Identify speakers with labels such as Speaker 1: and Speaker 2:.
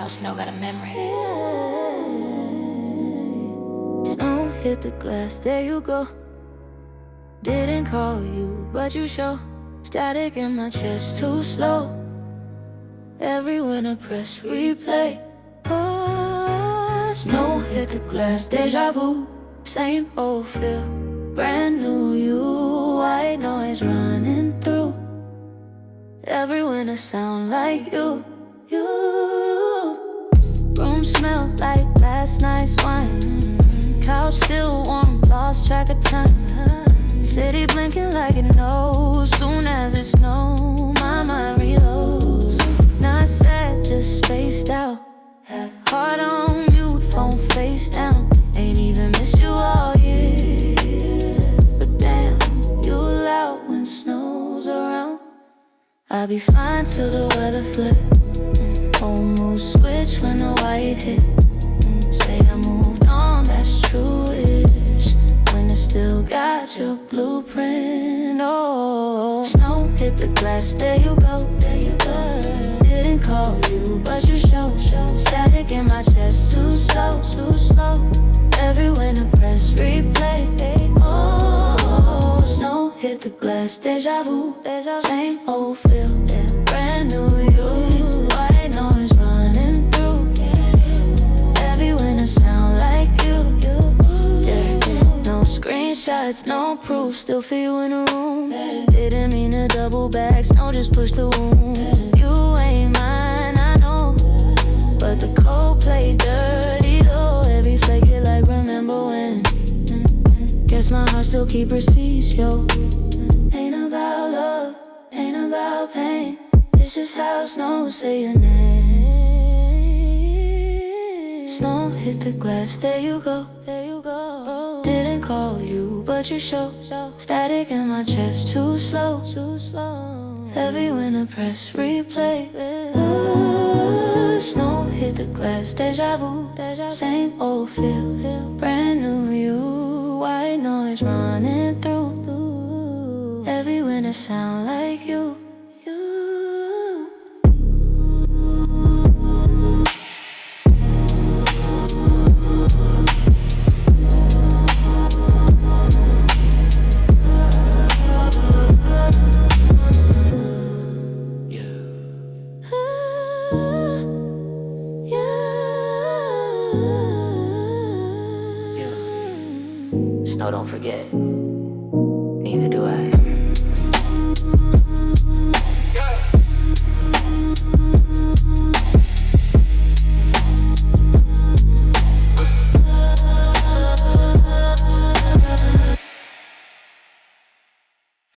Speaker 1: snow got a memory.
Speaker 2: Snow hit the glass, there you go. Didn't call you, but you show. Static in my chest, too slow. Every winter press replay. Oh, snow hit the glass, deja vu. Same old feel, brand new you. White noise running through. Every winter sound like you. Room smell like last night's wine. Couch still warm, lost track of time. City blinking like it knows. Soon as it snows, my mind reloads. Not sad, just spaced out. Heart on mute, phone face down. Ain't even miss you all year. But damn, you loud when snow's around. I'll be fine till the weather flip. Whole mood switch when the white hit. Say I moved on, that's true-ish. When it still got your blueprint. Oh, snow hit the glass, there you go, there you go. Didn't call you, but you show. Static in my chest, too slow, too slow. Every winter press replay. Oh, snow hit the glass, deja vu. Same old feel, brand new you. White noise running through. Every winter sound like you. No screenshots, no proof. Still feel you in the room. Didn't mean to double back, snow just pushed the wound. You ain't mine, I know, but the cold play dirty though. Every flake hit like remember when. Guess my heart still keep receipts, yo. Ain't about love, ain't about pain. It's just how snow say your name. Snow hit the glass, there you go, there you go. Didn't call you, but you show. Static in my chest, too slow, too slow. Every winter press replay. Ooh, snow hit the glass, deja vu. Same old feel, brand new you. White noise running through. Every winter sound like you.
Speaker 1: Snow don't forget, neither do I.